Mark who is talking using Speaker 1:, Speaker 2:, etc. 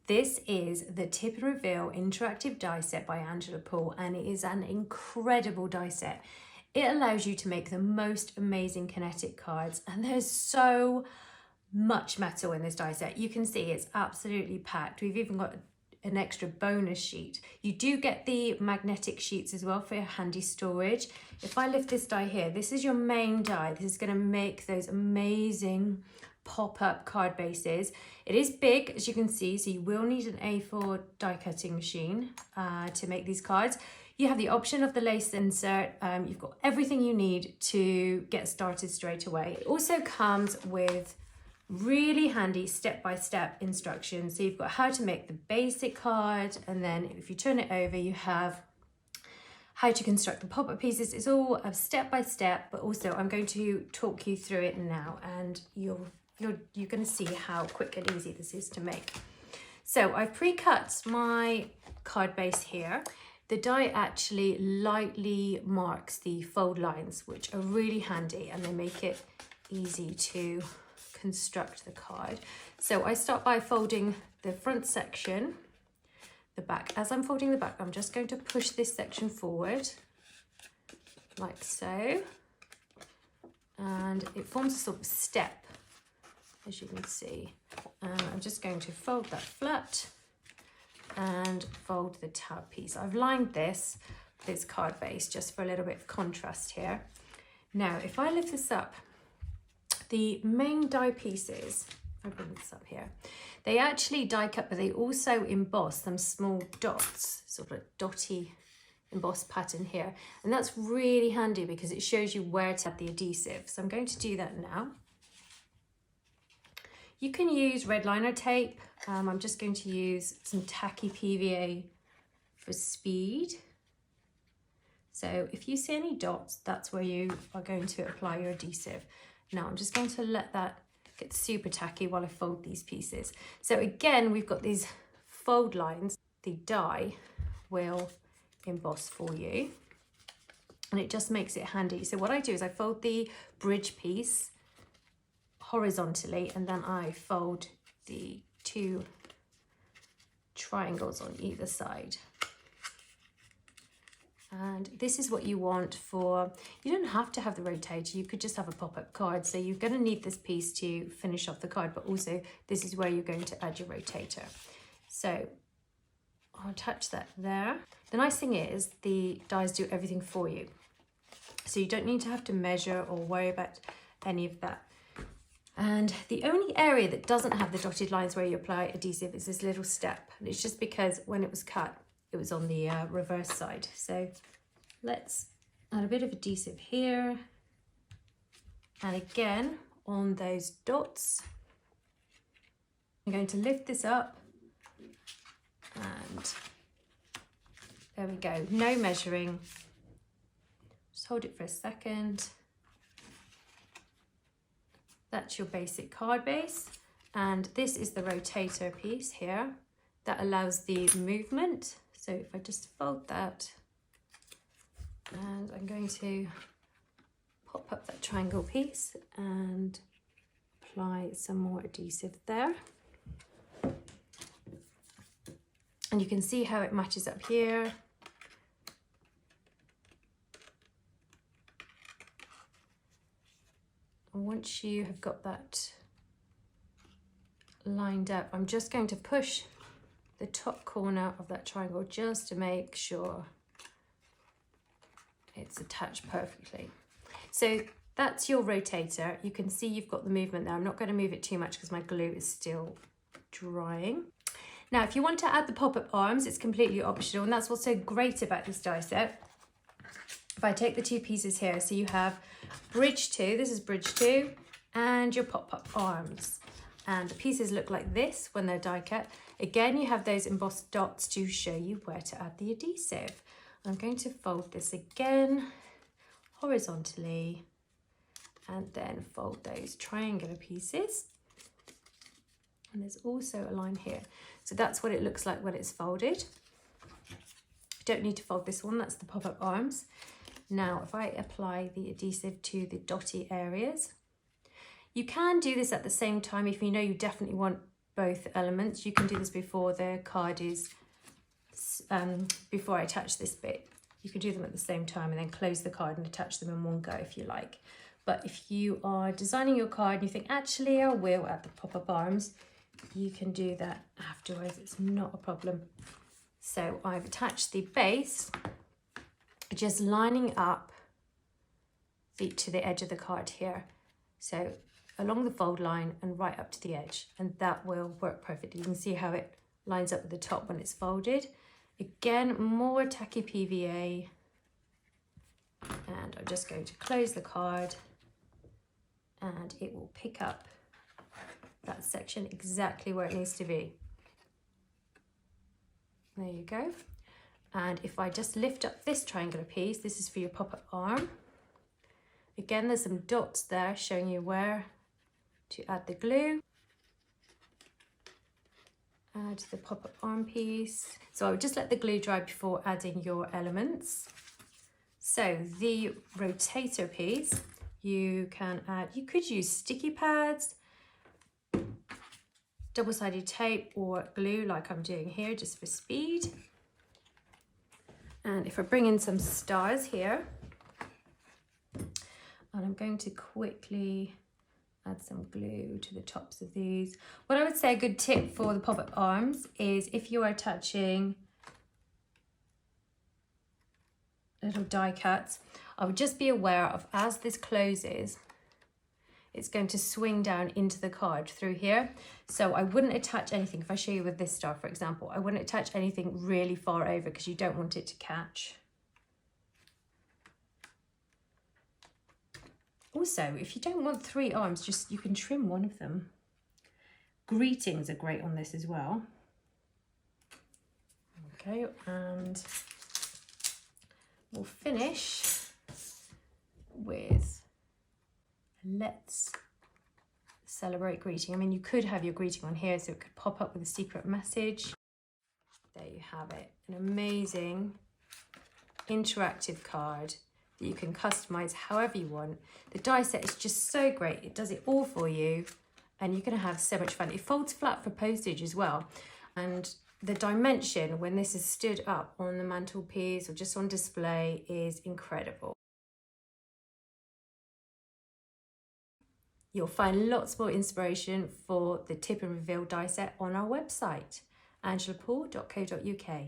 Speaker 1: This is the Tip and Reveal Interactive Die Set by Angela Poole, and it is an incredible die set. It allows you to make the most amazing kinetic cards, and there's so much metal in this die set. You can see it's absolutely packed. We've even got an extra bonus sheet. You do get the magnetic sheets as well for your handy storage. If I lift this die here, this is your main die. This is going to make those amazing pop-up card bases. It is big, as you can see, so you will need an A4 die cutting machine to make these cards. You have the option of the lace insert. You've got everything you need to get started straight away. It also comes with really handy step-by-step instructions. So you've got how to make the basic card, and then if you turn it over, you have how to construct the pop-up pieces. It's all a step-by-step, but also I'm going to talk you through it now, and you're going to see how quick and easy this is to make. So I've pre-cut my card base here. The die actually lightly marks the fold lines, which are really handy, and they make it easy to construct the card. So I start by folding the front section, the back. As I'm folding the back, I'm just going to push this section forward like so, and it forms a sort of step, as you can see. I'm just going to fold that flat and fold the tab piece. I've lined this card base just for a little bit of contrast here. Now if I lift this up, the main die pieces, if I bring this up here, they actually die cut, but they also emboss some small dots, sort of a dotty embossed pattern here. And that's really handy because it shows you where to add the adhesive. So I'm going to do that now. You can use red liner tape. I'm just going to use some tacky PVA for speed. So if you see any dots, that's where you are going to apply your adhesive. Now I'm just going to let that get super tacky while I fold these pieces. So again, we've got these fold lines. The die will emboss for you, and it just makes it handy. So what I do is I fold the bridge piece horizontally, and then I fold the two triangles on either side. And this is what you want for, you don't have to have the rotator, you could just have a pop-up card. So you're going to need this piece to finish off the card, but also this is where you're going to add your rotator. So I'll attach that there. The nice thing is the dies do everything for you. So you don't need to have to measure or worry about any of that. And the only area that doesn't have the dotted lines where you apply adhesive is this little step. And it's just because when it was cut, it was on the reverse side. So let's add a bit of adhesive here. And again, on those dots, I'm going to lift this up, and there we go. No measuring. Just hold it for a second. That's your basic card base. And this is the rotator piece here that allows the movement. So if I just fold that, and I'm going to pop up that triangle piece and apply some more adhesive there. And you can see how it matches up here. And once you have got that lined up, I'm just going to push the top corner of that triangle just to make sure it's attached perfectly. So that's your rotator. You can see you've got the movement there. I'm not going to move it too much because my glue is still drying. Now, if you want to add the pop-up arms, it's completely optional, and that's what's so great about this die set. If I take the two pieces here, so you have bridge 2, this is bridge 2, and your pop-up arms. And the pieces look like this when they're die cut. Again, you have those embossed dots to show you where to add the adhesive. I'm going to fold this again horizontally, and then fold those triangular pieces. And there's also a line here. So that's what it looks like when it's folded. You don't need to fold this one, that's the pop-up arms. Now, if I apply the adhesive to the dotty areas, you can do this at the same time if you know you definitely want both elements. You can do this before the card is, before I attach this bit. You could do them at the same time and then close the card and attach them in one go if you like. But if you are designing your card and you think, actually, I will add the pop-up arms, you can do that afterwards. It's not a problem. So I've attached the base, just lining up to the edge of the card here. So along the fold line and right up to the edge, and that will work perfectly. You can see how it lines up with the top when it's folded. Again, more tacky PVA, and I'm just going to close the card and it will pick up that section exactly where it needs to be. There you go. And if I just lift up this triangular piece, this is for your pop-up arm. Again, there's some dots there showing you where to add the glue. Add the pop-up arm piece. So I would just let the glue dry before adding your elements. So the rotator piece, you can add, you could use sticky pads, double-sided tape or glue like I'm doing here just for speed. And if I bring in some stars here, and I'm going to quickly add some glue to the tops of these. What I would say a good tip for the pop-up arms is if you are attaching little die cuts, I would just be aware of, as this closes, it's going to swing down into the card through here. So I wouldn't attach anything. If I show you with this star, for example, I wouldn't attach anything really far over because you don't want it to catch. Also, if you don't want 3 arms, you can trim one of them. Greetings are great on this as well. Okay, and we'll finish with let's celebrate greeting. I mean, you could have your greeting on here so it could pop up with a secret message. There you have it, an amazing interactive card that you can customize however you want. The die set is just so great. It does it all for you and you're gonna have so much fun. It folds flat for postage as well. And the dimension when this is stood up on the mantelpiece or just on display is incredible. You'll find lots more inspiration for the Tip and Reveal die set on our website, angelapaul.co.uk.